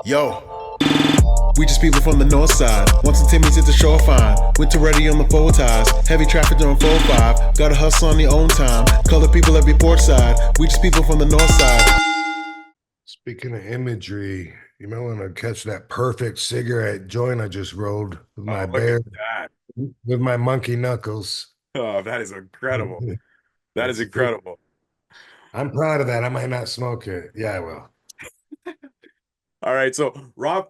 Yo, we just people from the north side. Once the Timmy's hit the shore fine. Winter ready on the four ties. Heavy traffic during 4-5. Gotta hustle on your own time. Color people every port side. We just people from the north side. Speaking of imagery, you might want to catch that perfect cigarette joint I just rolled with my Oh, look at bare, that. with my monkey knuckles. Oh, that is incredible. That is It's pretty, incredible. I'm proud of that. I might not smoke it. Yeah, I will. All right, so Rob,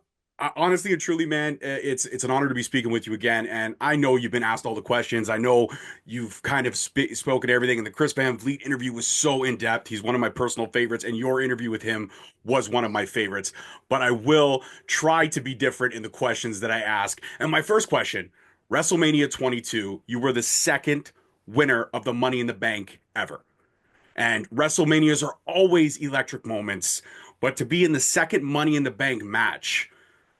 honestly and truly, man, it's an honor to be speaking with you again. And I know you've been asked all the questions. I know you've kind of spoken everything. And the Chris Van Vliet interview was so in depth. He's one of my personal favorites, and your interview with him was one of my favorites. But I will try to be different in the questions that I ask. And my first question: WrestleMania 22, you were the second winner of the Money in the Bank ever. And WrestleManias are always electric moments. But to be in the second Money in the Bank match,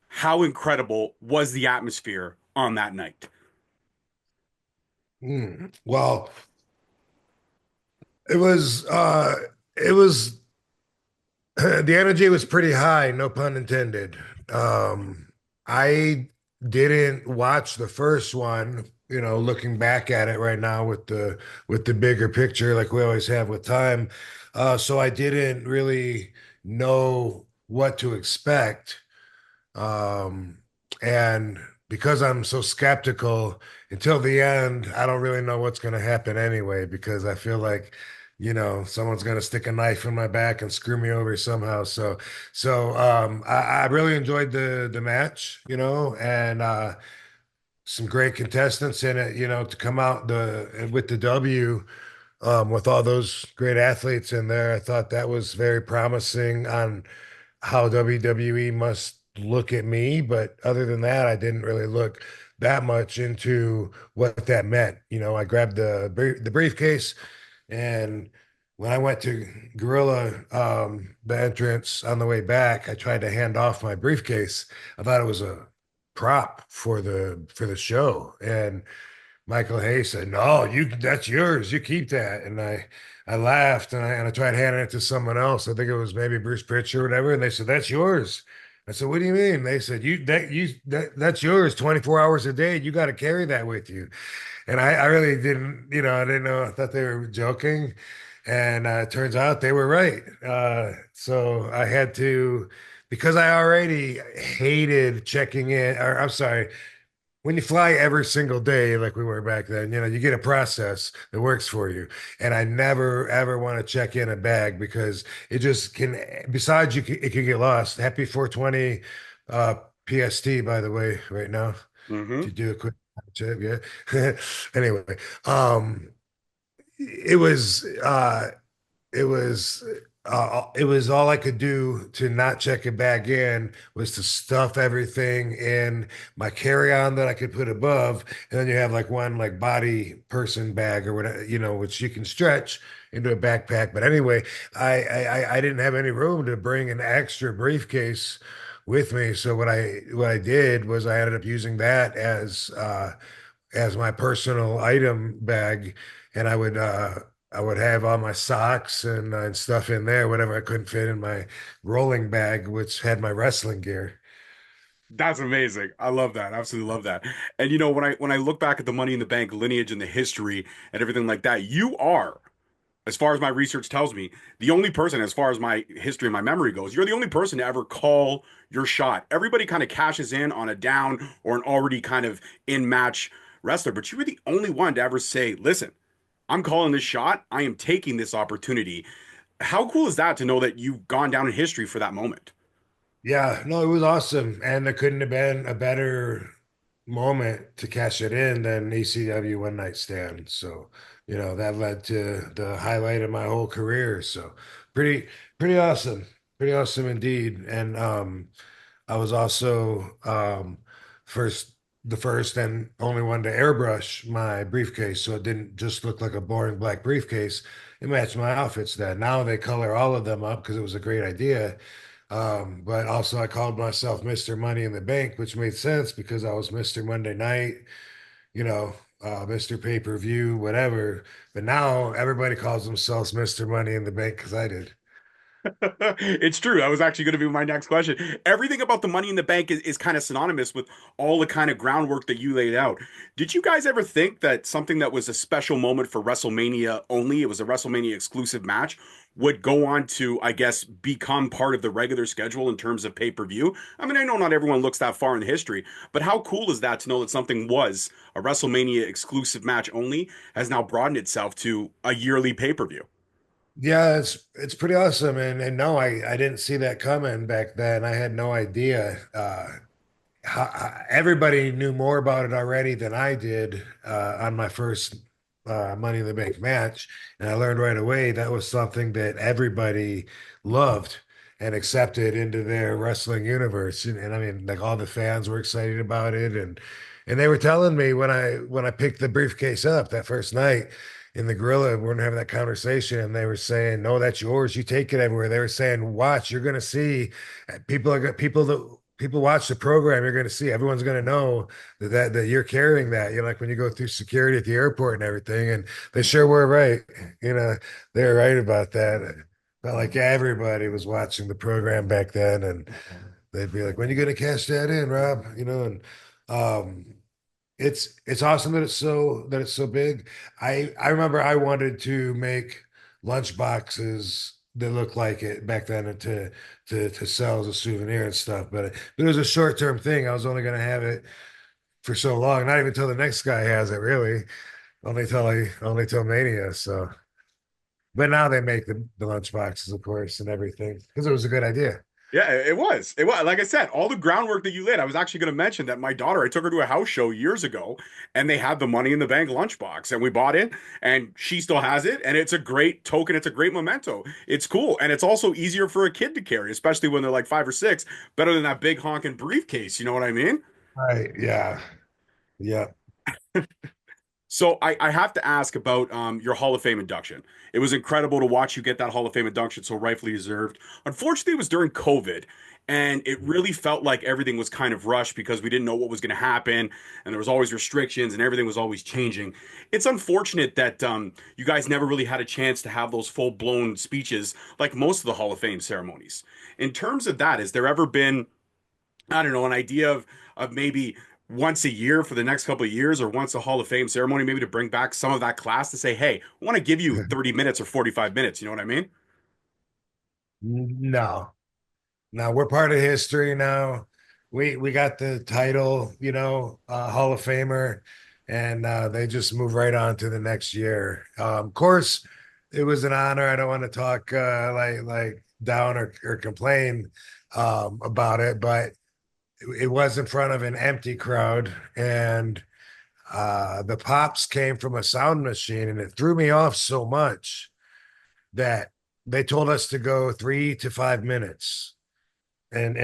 how incredible was the atmosphere on that night? Well, it was it was the energy was pretty high, no pun intended. I didn't watch the first one, looking back at it right now with the bigger picture, like we always have with time. So I didn't really know what to expect. Um, and because I'm so skeptical until the end, I don't really know what's going to happen anyway, because I feel like, someone's going to stick a knife in my back and screw me over somehow. I really enjoyed the match, and some great contestants in it, to come out the with the W, with all those great athletes in there. I thought that was very promising on how WWE must look at me. But other than that, I didn't really look that much into what that meant. I grabbed the briefcase, and when I went to Gorilla, the entrance on the way back, I tried to hand off my briefcase. I thought it was a prop for the show, and Michael Hayes said, "No, that's yours. You keep that." And I laughed, and I tried handing it to someone else. I think it was maybe Bruce Pritchard or whatever. And they said, "That's yours." I said, "What do you mean?" They said, that's yours 24 hours a day. You got to carry that with you." And I really didn't, I didn't know. I thought they were joking. And it turns out they were right. So I had to, because I already hated checking in, or I'm sorry, when you fly every single day, like we were back then, you get a process that works for you. And I never ever want to check in a bag, because it just can, besides it can get lost. Happy 420 PST, by the way, right now. Mm-hmm. To do a quick check, yeah. Anyway, um, it was it was all I could do to not check a bag in, was to stuff everything in my carry-on that I could put above, and then you have like one like body person bag or whatever, which you can stretch into a backpack. But anyway, I didn't have any room to bring an extra briefcase with me, so what I did was I ended up using that as my personal item bag, and I would have all my socks and stuff in there, whatever I couldn't fit in my rolling bag, which had my wrestling gear. That's amazing. I love that. Absolutely love that. And when I look back at the Money in the Bank lineage and the history and everything like that, you are, as far as my research tells me, the only person, as far as my history and my memory goes, you're the only person to ever call your shot. Everybody kind of cashes in on a down or an already kind of in match wrestler, but you were the only one to ever say, listen, I'm calling this shot. I am taking this opportunity. How cool is that to know that you've gone down in history for that moment? Yeah, no, it was awesome. And there couldn't have been a better moment to cash it in than ECW One Night Stand. So, that led to the highlight of my whole career. So pretty, pretty awesome. Pretty awesome indeed. And I was also first the first and only one to airbrush my briefcase, so it didn't just look like a boring black briefcase. It matched my outfits then. Now they color all of them up because it was a great idea. But also I called myself Mr. Money in the Bank, which made sense because I was Mr. Monday Night, Mr. Pay-per-view, whatever. But now everybody calls themselves Mr. Money in the Bank because I did. It's true. That was actually going to be my next question. Everything about the Money in the Bank is kind of synonymous with all the kind of groundwork that you laid out. Did you guys ever think that something that was a special moment for WrestleMania only, it was a WrestleMania exclusive match, would go on to, I guess, become part of the regular schedule in terms of pay-per-view? I mean, I know not everyone looks that far in history, but how cool is that to know that something was a WrestleMania exclusive match only has now broadened itself to a yearly pay-per-view? Yeah, it's pretty awesome. And no, I didn't see that coming back then. I had no idea. Everybody knew more about it already than I did on my first Money in the Bank match, and I learned right away that was something that everybody loved and accepted into their wrestling universe. And I mean, like all the fans were excited about it, and they were telling me when I picked the briefcase up that first night in the gorilla, we're having that conversation, and they were saying, "No, that's yours. You take it everywhere." They were saying, "Watch, you're going to see people that." People watch the program, you're going to see everyone's going to know that you're carrying that. You know, like when you go through security at the airport and everything, and they sure were right. You know, they're right about that. But like everybody was watching the program back then, and they'd be like, "When are you going to cash that in, Rob?" You know, and um, it's awesome that it's so big. I remember I wanted to make lunch boxes that looked like it back then and to sell as a souvenir and stuff, but it was a short term thing. I was only going to have it for so long, not even till the next guy has it, really. Only till Mania. So, but now they make the lunch boxes, of course, and everything because it was a good idea. Yeah, it was. It was. Like I said, all the groundwork that you laid. I was actually going to mention that my daughter, I took her to a house show years ago, and they had the Money in the Bank lunchbox, and we bought it, and she still has it, and it's a great token. It's a great memento. It's cool, and it's also easier for a kid to carry, especially when they're like 5 or 6. Better than that big honking briefcase. You know what I mean? Right? Yeah. Yeah. So I have to ask about your Hall of Fame induction. It was incredible to watch you get that Hall of Fame induction, so rightfully deserved. Unfortunately, it was during COVID, and it really felt like everything was kind of rushed because we didn't know what was going to happen, and there was always restrictions, and everything was always changing. It's unfortunate that you guys never really had a chance to have those full-blown speeches like most of the Hall of Fame ceremonies. In terms of that, has there ever been, I don't know, an idea of maybe once a year for the next couple of years or once a Hall of Fame ceremony, maybe to bring back some of that class to say, hey, I want to give you 30 minutes or 45 minutes. You know what I mean? No. Now we're part of history now. We got the title, Hall of Famer, and they just move right on to the next year. Of course, it was an honor. I don't want to talk like down or complain about it, but it was in front of an empty crowd, and the pops came from a sound machine, and it threw me off so much that they told us to go 3 to 5 minutes and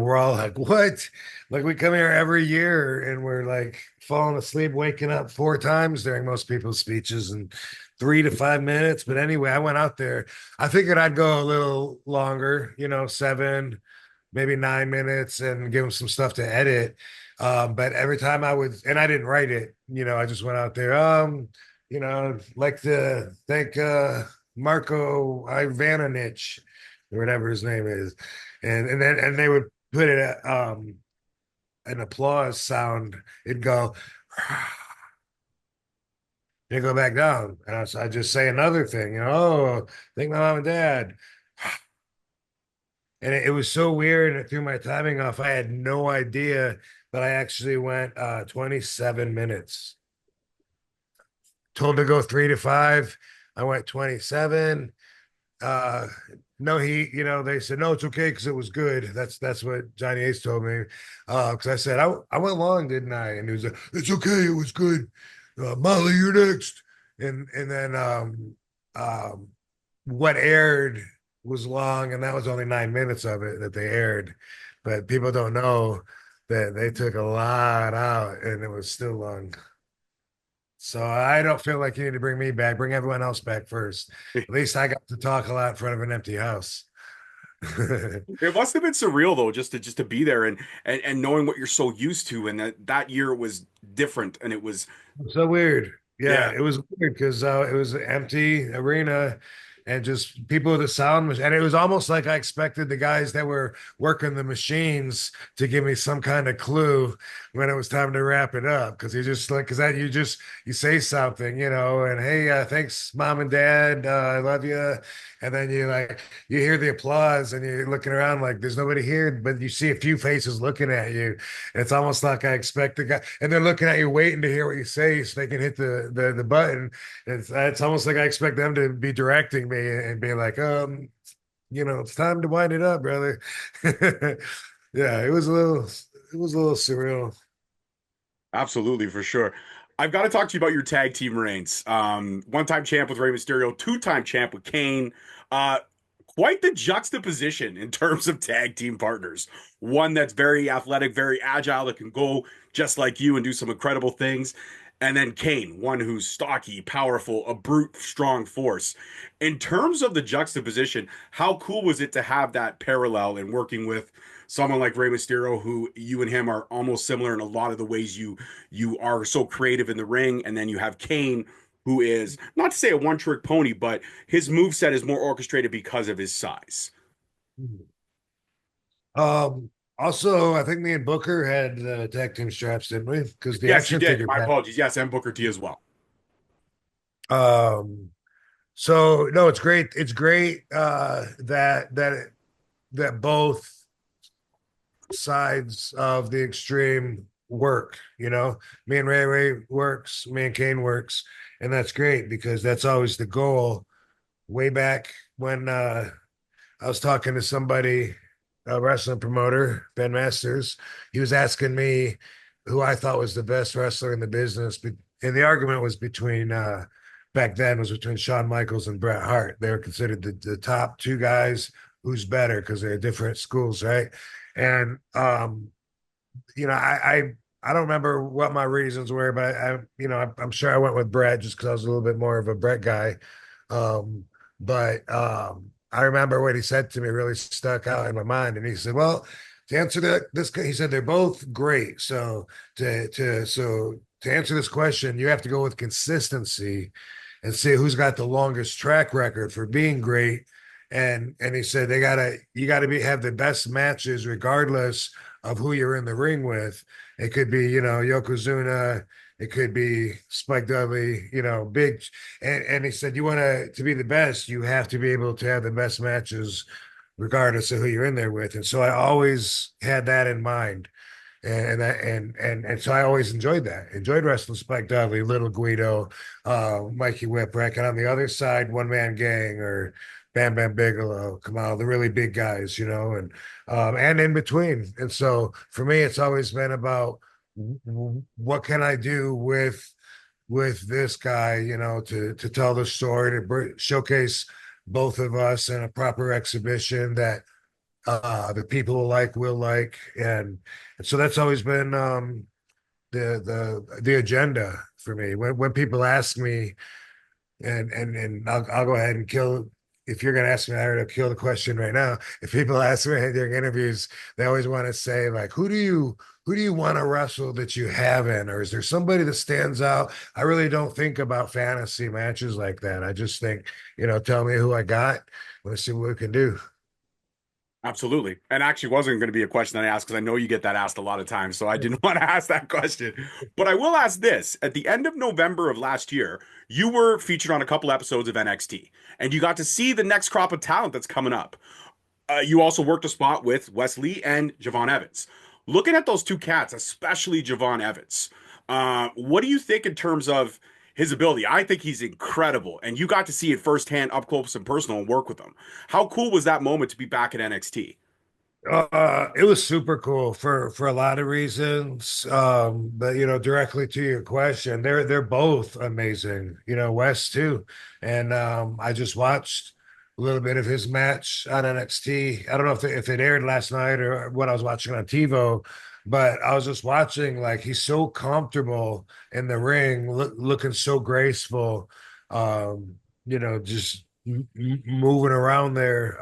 we're all like, what? Like we come here every year and we're like falling asleep, waking up 4 times during most people's speeches and 3 to 5 minutes. But anyway, I went out there. I figured I'd go a little longer, 7, maybe 9 minutes, and give them some stuff to edit. But every time I would, and I didn't write it, I just went out there. Like to thank Marco Ivanonich or whatever his name is, and they would put it an applause sound. It'd go, and go back down, and I just say another thing, oh, thank my mom and dad. And it was so weird, and it threw my timing off. I had no idea, but I actually went 27 minutes. Told to go 3 to 5. I went 27. Uh, no, they said, no, it's okay because it was good. That's what Johnny Ace told me. Because I said, I went long, didn't I? And he was like, it's okay, it was good. Molly, you're next. And then what aired was long, and that was only 9 minutes of it that they aired. But people don't know that they took a lot out, and it was still long. So I don't feel like you need to bring me back. Bring everyone else back first. At least I got to talk a lot in front of an empty house. It must have been surreal though, just to be there and knowing what you're so used to, and that year it was different, and it was So weird. Yeah, yeah. it was weird because it was an empty arena, and just people with the sound machine. And it was almost like I expected the guys that were working the machines to give me some kind of clue when it was time to wrap it up. Cause you just like, cause that you say something, and hey, thanks, mom and dad. I love you. And then you hear the applause and you're looking around like there's nobody here, but you see a few faces looking at you. It's almost like I expect the guy, and they're looking at you, waiting to hear what you say so they can hit the button. It's almost like I expect them to be directing me and be like, it's time to wind it up, brother. Yeah, it was a little surreal. Absolutely, for sure. I've got to talk to you about your tag team reigns. One-time champ with Rey Mysterio, two-time champ with Kane. Uh, Quite the juxtaposition in terms of tag team partners. One that's very athletic, very agile, that can go just like you and do some incredible things. And then Kane, one who's stocky, powerful, a brute, strong force. In terms of the juxtaposition, how cool was it to have that parallel in working with someone like Rey Mysterio, who you and him are almost similar in a lot of the ways you are so creative in the ring, and then you have Kane, who is not to say a one-trick pony, but his move set is more orchestrated because of his size. Also, I think me and Booker had tag team straps, didn't we? Because the Yes, you action did. figure My pack. apologies. Yes, and Booker T as well. Um, so no, it's great. It's great that both sides of the extreme work. Me and Ray works, me and Kane works, and that's great because that's always the goal. Way back when I was talking to somebody, a wrestling promoter, Ben Masters. He was asking me who I thought was the best wrestler in the business. And the argument was back then, was between Shawn Michaels and Bret Hart. They were considered the top two guys. Who's better because they're different schools, right? And, I don't remember what my reasons were, but I'm sure I went with Bret just because I was a little bit more of a Bret guy. But I remember what he said to me really stuck out in my mind. And he said, well, to answer he said, they're both great. So to answer this question, you have to go with consistency and see who's got the longest track record for being great. And he said, you gotta have the best matches regardless of who you're in the ring with. It could be, Yokozuna, it could be Spike Dudley, big. And he said, you want to be the best, you have to be able to have the best matches regardless of who you're in there with. And so I always had that in mind. And so I always enjoyed wrestling Spike Dudley, Little Guido, Mikey Whipwreck, and on the other side, One Man Gang or Bam Bam Bigelow, Kamal, the really big guys, and in between. And so for me, it's always been about what can I do with this guy, to tell the story, to showcase both of us in a proper exhibition that the people will like, and so that's always been the agenda for me. When people ask me, and I'll go ahead and kill. If you're going to ask me, I'll kill the question right now. If people ask me during interviews, they always want to say like, who do you want to wrestle that you haven't, or is there somebody that stands out? I really don't think about fantasy matches like that. I just think, tell me who I got. Let's see what we can do. Absolutely. And actually wasn't going to be a question that I asked because I know you get that asked a lot of times. So I didn't want to ask that question. But I will ask this. At the end of November of last year, you were featured on a couple episodes of NXT and you got to see the next crop of talent that's coming up. You also worked a spot with Wesley and Javon Evans. Looking at those two cats, especially Javon Evans, what do you think in terms of his ability? I think he's incredible, and you got to see it firsthand, up close and personal, and work with him. How cool was that moment to be back at NXT? It was super cool for a lot of reasons. But directly to your question, they're both amazing. Wes too, and I just watched a little bit of his match on NXT. I don't know if it aired last night or what I was watching on TiVo, but I was just watching. Like he's so comfortable in the ring, looking so graceful. Just moving around there.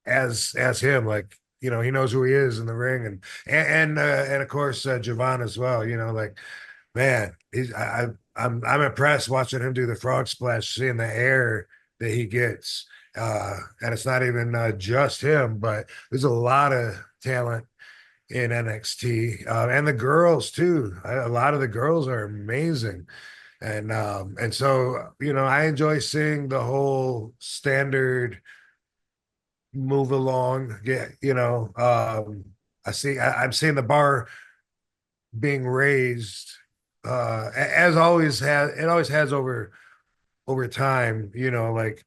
As him, like he knows who he is in the ring, and of course Javon as well. Like man, I'm impressed watching him do the frog splash, seeing the air that he gets. And it's not even just him, but there's a lot of talent in NXT, and the girls too. A lot of the girls are amazing, and so I enjoy seeing the whole standard move along. Yeah, I'm seeing the bar being raised, as always has it always has over time. Like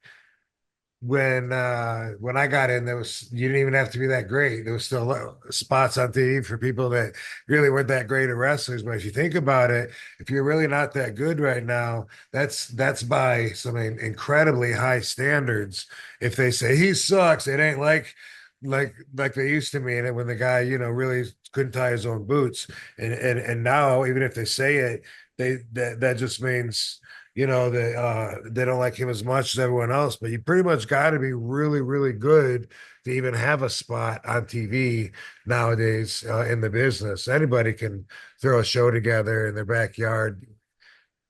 when I got in, there was you didn't even have to be that great. There was still spots on TV for people that really weren't that great at wrestlers. But if you think about it, if you're really not that good right now, that's by some incredibly high standards. If they say he sucks, it ain't like they used to mean it when the guy really couldn't tie his own boots. And now even if they say it, that just means they don't like him as much as everyone else. But you pretty much got to be really, really good to even have a spot on TV nowadays in the business. Anybody can throw a show together in their backyard,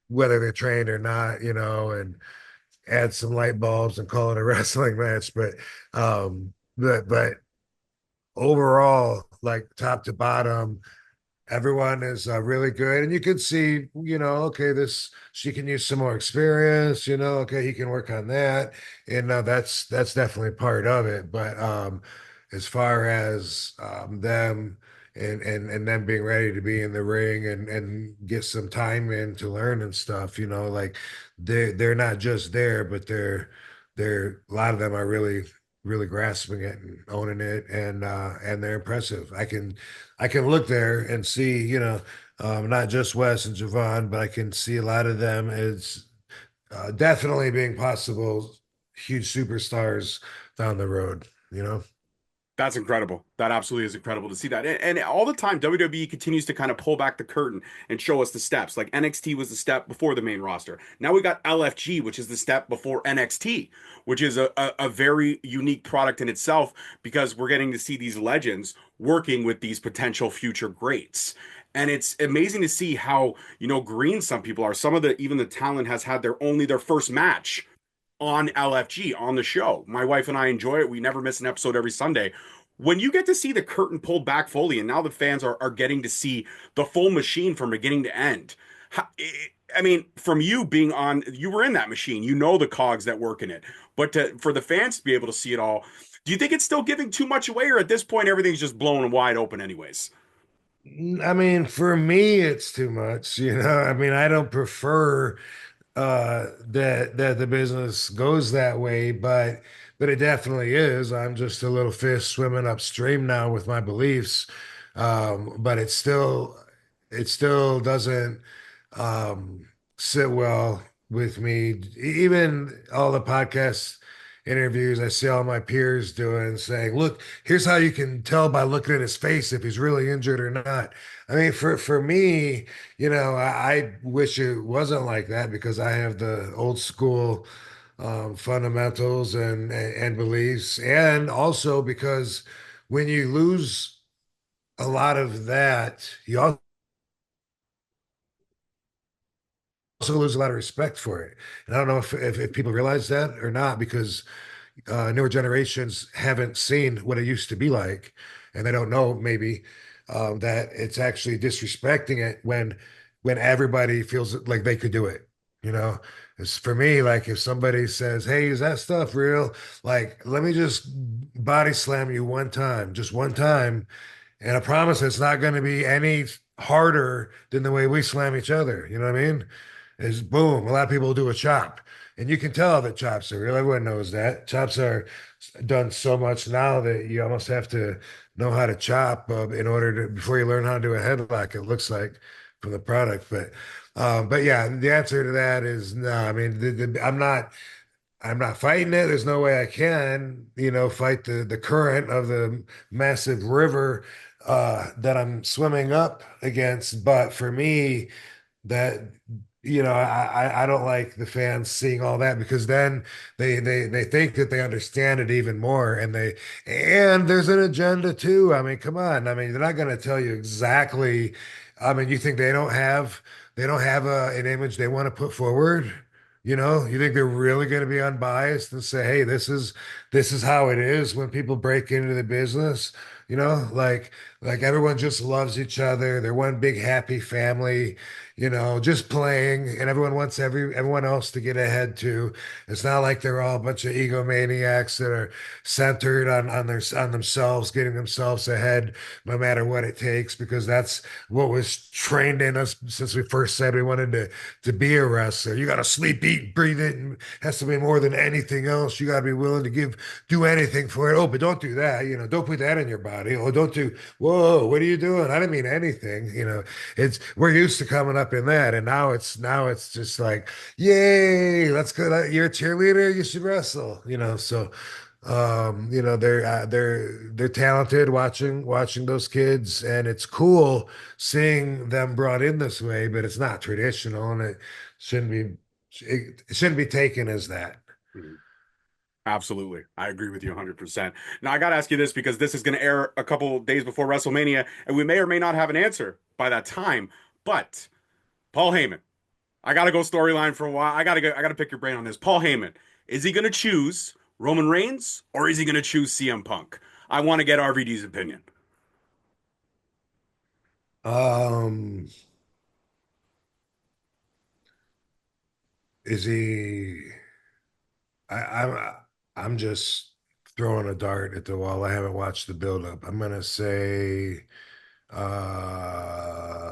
whether they're trained or not, and add some light bulbs and call it a wrestling match. But overall, like top to bottom, everyone is really good, and you can see, okay, this she can use some more experience. Okay, he can work on that, and that's definitely part of it. But as far as them and them being ready to be in the ring and get some time in to learn and stuff, like they're not just there, but they're a lot of them are really grasping it and owning it, and they're impressive. I can look there and see, not just Wes and Javon, but I can see a lot of them as definitely being possible huge superstars down the road. That's incredible. That absolutely is incredible to see that. And all the time, WWE continues to kind of pull back the curtain and show us the steps. Like NXT was the step before the main roster. Now we got LFG, which is the step before NXT, which is a very unique product in itself because we're getting to see these legends working with these potential future greats. And it's amazing to see how, green some people are. Some of even the talent has had their first match on LFG on the show. My wife and I enjoy it. We never miss an episode every Sunday. When you get to see the curtain pulled back fully, and now the fans are getting to see the full machine from beginning to end. I mean, from you being on, you were in that machine, the cogs that work in it. But for the fans to be able to see it all, do you think it's still giving too much away, or at this point everything's just blown wide open, anyways? I mean, for me, it's too much. I mean, I don't prefer that the business goes that way, but it definitely is. I'm just a little fish swimming upstream now with my beliefs. But it still doesn't sit well with me. Even all the podcast interviews I see all my peers doing, saying, look, here's how you can tell by looking at his face if he's really injured or not. I mean, for me, I wish it wasn't like that because I have the old school fundamentals and beliefs, and also because when you lose a lot of that, you also lose a lot of respect for it. And I don't know if people realize that or not, because newer generations haven't seen what it used to be like, and they don't know maybe that it's actually disrespecting it when everybody feels like they could do it. It's for me, like if somebody says, "Hey, is that stuff real?" Like, let me just body slam you one time, just one time, and I promise it's not going to be any harder than the way we slam each other. You know what I mean? Is boom. A lot of people do a chop, and you can tell that chops are real. Everyone knows that chops are done so much now that you almost have to know how to chop in order to before you learn how to do a headlock. It looks like from the product, but yeah, the answer to that is no. I mean, I'm not fighting it. There's no way I can, fight the current of the massive river that I'm swimming up against. But for me, that I don't like the fans seeing all that, because then they think that they understand it even more, and there's an agenda too. I mean, come on. I mean, they're not going to tell you exactly. I mean, you think they don't have an image they want to put forward? You know, you think they're really going to be unbiased and say, "Hey, this is how it is when people break into the business." You know, like everyone just loves each other. They're one big happy family, you know, just playing, and everyone wants everyone else to get ahead too. It's not like they're all a bunch of egomaniacs that are centered on themselves, getting themselves ahead no matter what it takes, because that's what was trained in us since we first said we wanted to be a wrestler. You got to sleep, eat, breathe it, and has to be more than anything else. You got to be willing to do anything for it. Oh, but don't do that. You know, don't put that in your body. Oh, don't do. Whoa, what are you doing? I didn't mean anything. You know, it's we're used to coming up in that, and now it's just like, yay, let's go. You're a cheerleader. You should wrestle. You know, so you know, they're talented watching those kids, and it's cool seeing them brought in this way, but it's not traditional, and shouldn't be it shouldn't be taken as that. Mhm. Absolutely. I agree with you 100%. Now, I got to ask you this because this is going to air a couple days before WrestleMania, and we may or may not have an answer by that time. But Paul Heyman, I got to go storyline for a while. I got to pick your brain on this. Paul Heyman, is he going to choose Roman Reigns or is he going to choose CM Punk? I want to get RVD's opinion. Um, is he? I'm just throwing a dart at the wall. I haven't watched the build up. I'm gonna say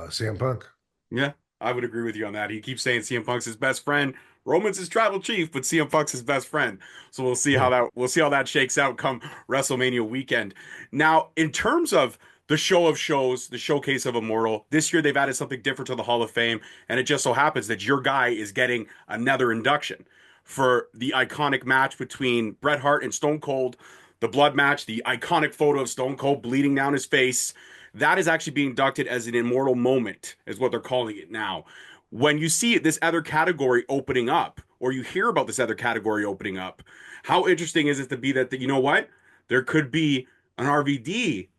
CM Punk. Yeah, I would agree with you on that. He keeps saying CM Punk's his best friend. Roman's his tribal chief, but CM Punk's his best friend. So Yeah. we'll see how that shakes out come WrestleMania weekend. Now, in terms of the show of shows, the showcase of Immortal, this year they've added something different to the Hall of Fame, and it just so happens that your guy is getting another induction for the iconic match between Bret Hart and Stone Cold, the blood match, the iconic photo of Stone Cold bleeding down his face. That is actually being inducted as an immortal moment, is what they're calling it now. When you see this other category opening up, or you hear about this other category opening up, how interesting is it to be that you know what? There could be an RVD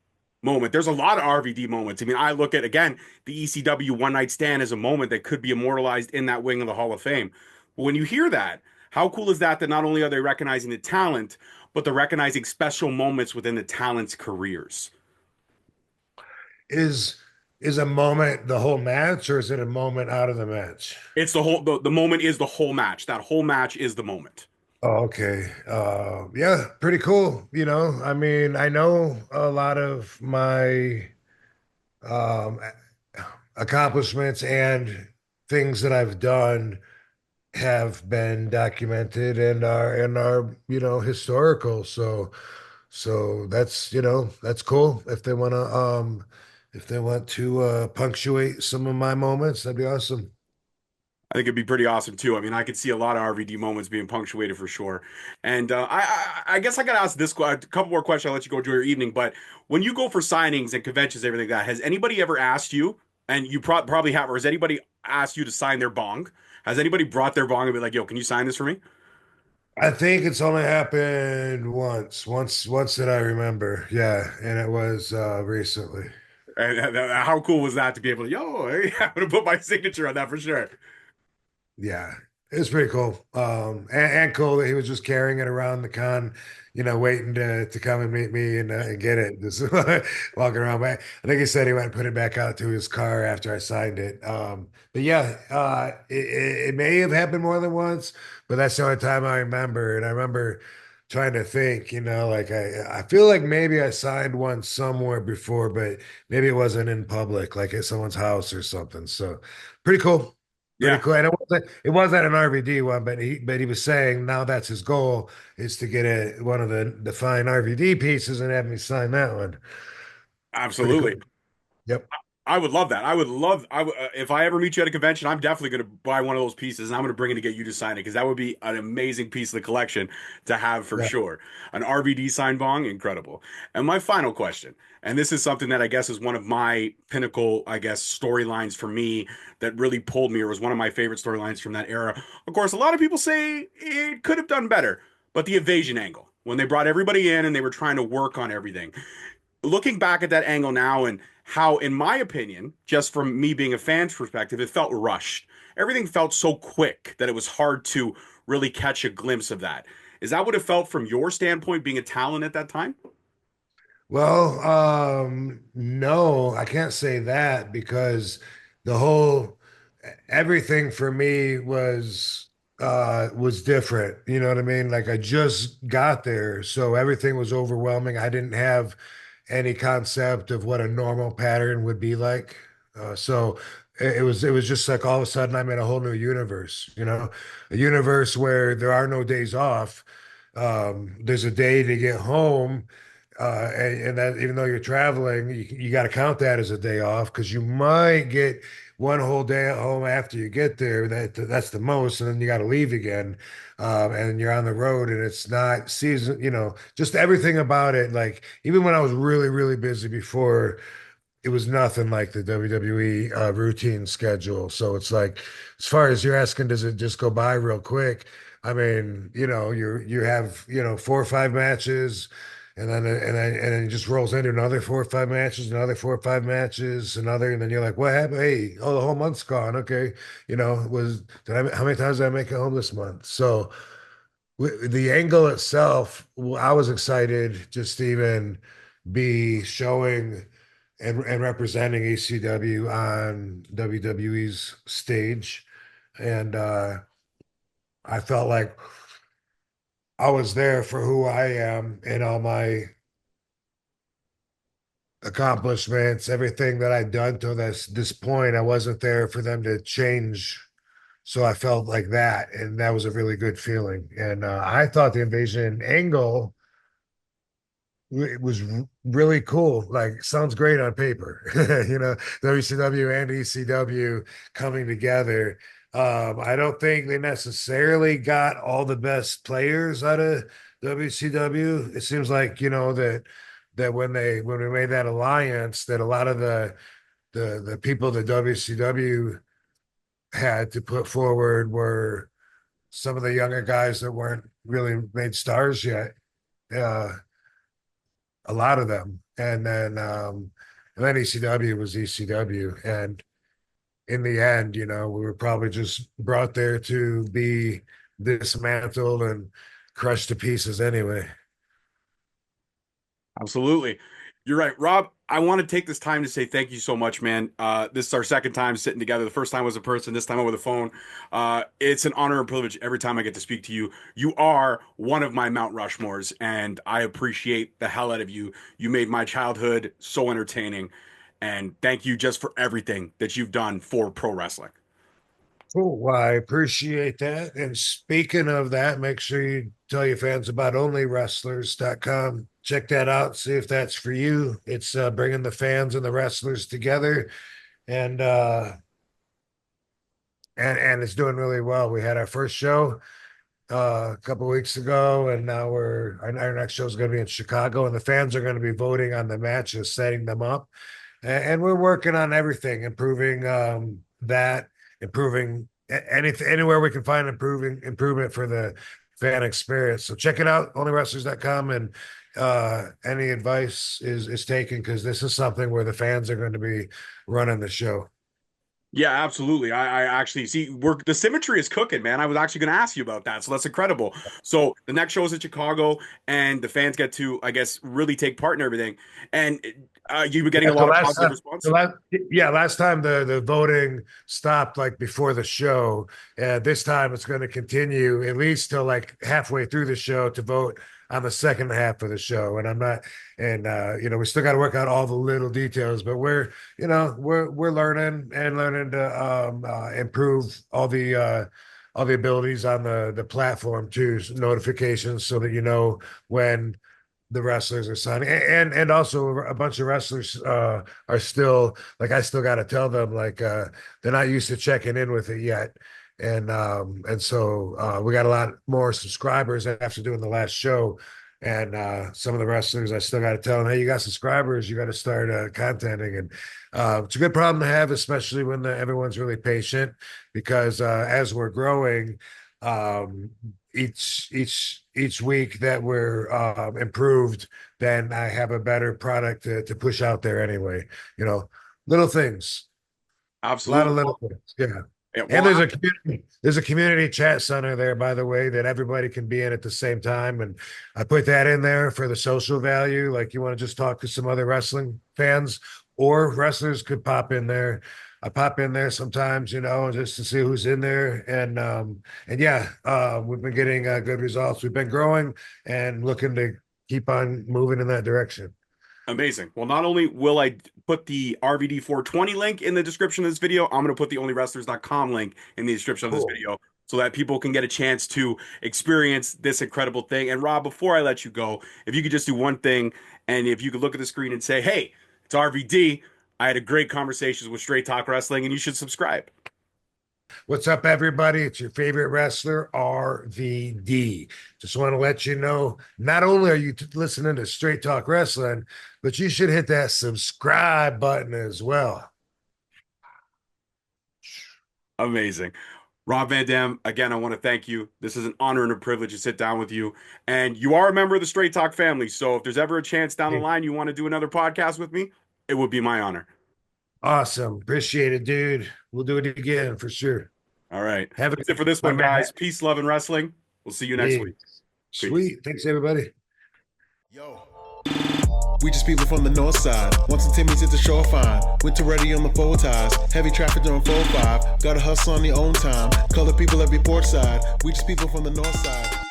moment. There's a lot of RVD moments. I mean, I look at, again, the ECW one night stand as a moment that could be immortalized in that wing of the Hall of Fame. But when you hear that, how cool is that not only are they recognizing the talent, but they're recognizing special moments within the talent's careers? Is is a moment the whole match, or is it a moment out of the match? It's the moment is the whole match. That whole match is the moment. Oh, okay. Yeah, pretty cool. You know, I mean, I know a lot of my um accomplishments and things that I've done have been documented and are historical. So that's that's cool. If they want to punctuate some of my moments, that'd be awesome. I think it'd be pretty awesome too. I mean, I could see a lot of RVD moments being punctuated for sure. And I guess I got to ask a couple more questions. I'll let you go enjoy your evening. But when you go for signings and conventions, everything like that, has anybody ever asked you, and you probably have, or has anybody asked you to sign their bong? Has anybody brought their bong and be like, "Yo, can you sign this for me?" I think it's only happened once that I remember. Yeah, and it was recently. And how cool was that to be able to, yo, hey, I'm gonna put my signature on that for sure. Yeah, it was pretty cool. And cool that he was just carrying it around the con, waiting to come and meet me and get it. Just walking around. But I think he said he went and put it back out to his car after I signed it. But yeah, it may have happened more than once, but that's the only time I remember. And I remember trying to think, like I feel like maybe I signed one somewhere before, but maybe it wasn't in public, like at someone's house or something. So pretty cool. Pretty Yeah, cool. And it wasn't an RVD one, but he was saying now that's his goal is to get one of the fine RVD pieces and have me sign that one. Pretty absolutely. cool. Yep. I would love that. If I ever meet you at a convention, I'm definitely going to buy one of those pieces and I'm going to bring it to get you to sign it because that would be an amazing piece of the collection to have for Yeah. sure. An RVD sign bong, incredible. And my final question, and this is something that I guess is one of my pinnacle, I guess, storylines for me that really pulled me or was one of my favorite storylines from that era. Of course, a lot of people say it could have done better, but the evasion angle, when they brought everybody in and they were trying to work on everything, looking back at that angle now and how, in my opinion, just from me being a fan's perspective, it felt rushed. everything felt so quick that it was hard to really catch a glimpse of that. Is that what it felt from your standpoint, being a talent at that time? Well, no, I can't say that because the whole everything for me was different. You know what I mean? Like I just got there, so everything was overwhelming. I didn't have any concept of what a normal pattern would be like. So it was just like all of a sudden I'm in a whole new universe, a universe where there are no days off. There's a day to get home, and that even though you're traveling, you got to count that as a day off because you might get one whole day at home after you get there. That's the most, and then you got to leave again, and you're on the road, and it's not season. Just everything about it. Like even when I was really really busy before, it was nothing like the WWE routine schedule. So it's like, as far as you're asking, does it just go by real quick? I mean, you have 4 or 5 matches, and then it just rolls into another 4 or 5 matches, another 4 or 5 matches, another, and then you're like, what happened? Hey, oh, the whole month's gone. Okay, how many times did I make it home this month? So the angle itself, I was excited just to even be showing and representing ECW on WWE's stage. And I felt like I was there for who I am and all my accomplishments, everything that I'd done to this point. I wasn't there for them to change. So I felt like that, and that was a really good feeling. And I thought the invasion angle it was really cool. Like, sounds great on paper, WCW and ECW coming together. I don't think they necessarily got all the best players out of WCW. It seems like, that when we made that alliance, that a lot of the people that WCW had to put forward were some of the younger guys that weren't really made stars yet. Uh, a lot of them. And then ECW was ECW. And in the end, we were probably just brought there to be dismantled and crushed to pieces anyway. Absolutely. You're right, Rob. I want to take this time to say thank you so much, man. This is our second time sitting together. The first time was in person, this time over the phone. It's an honor and privilege every time I get to speak to you. You are one of my Mount Rushmores, and I appreciate the hell out of you. You made my childhood so entertaining, and thank you just for everything that you've done for pro wrestling. Cool. Well, I appreciate that. And speaking of that, make sure you tell your fans about onlywrestlers.com. Check that out. See if that's for you. It's bringing the fans and the wrestlers together. And and it's doing really well. We had our first show a couple weeks ago, and now our next show is going to be in Chicago, and the fans are going to be voting on the matches, setting them up, and we're working on everything, improving that, improving anything, anywhere we can find improvement for the fan experience. So check it out, onlywrestlers.com, and any advice is taken because this is something where the fans are going to be running the show. Yeah, absolutely. I actually see the symmetry is cooking, man. I was actually going to ask you about that, so that's incredible. So the next show is in Chicago, and the fans get to, I guess, really take part in everything. And you were getting Yeah, a so lot of positive response. last time the voting stopped like before the show. This time it's going to continue at least till like halfway through the show to vote on the second half of the show. And I'm not, and we still got to work out all the little details, but we're learning and learning to improve all the abilities on the platform too, notifications so that when the wrestlers are signing, and also a bunch of wrestlers are still like, I still got to tell them like they're not used to checking in with it yet. And so we got a lot more subscribers after doing the last show. And some of the wrestlers, I still got to tell them, hey, you got subscribers, you got to start contenting. And it's a good problem to have, especially when everyone's really patient, because as we're growing, um, each week that we're improved, then I have a better product to push out there anyway. Little things, a lot of Absolutely. little things. Yeah. Yeah, And well, there's a community chat center there, by the way, that everybody can be in at the same time. And I put that in there for the social value. Like you want to just talk to some other wrestling fans or wrestlers could pop in there. I pop in there sometimes, just to see who's in there. And yeah, we've been getting good results. We've been growing and looking to keep on moving in that direction. amazing. Well, not only will I put the RVD 420 link in the description of this video, I'm going to put the onlywrestlers.com link in the description of this video so that people can get a chance to experience this incredible thing. And Rob, before I let you go, if you could just do one thing, and if you could look at the screen and say, hey, it's RVD. I had a great conversations with Straight Talk Wrestling, and you should subscribe. What's up, everybody? It's your favorite wrestler, RVD. Just want to let you know, not only are you listening to Straight Talk Wrestling, but you should hit that subscribe button as well. Amazing. Rob Van Dam, again, I want to thank you. This is an honor and a privilege to sit down with you. And you are a member of the Straight Talk family. So if there's ever a chance down the line you want to do another podcast with me, it would be my honor. Awesome. Appreciate it, dude. We'll do it again for sure. All right. Have That's it for this one, guys. Peace, love, and wrestling. We'll see you next week. Sweet. Thanks, everybody. Yo. We just people from the north side. Once the Timmy's hit the shoreline. Winter ready on the four ties. Heavy traffic during 4-5. Gotta hustle on your own time. Color people every port side. We just people from the north side.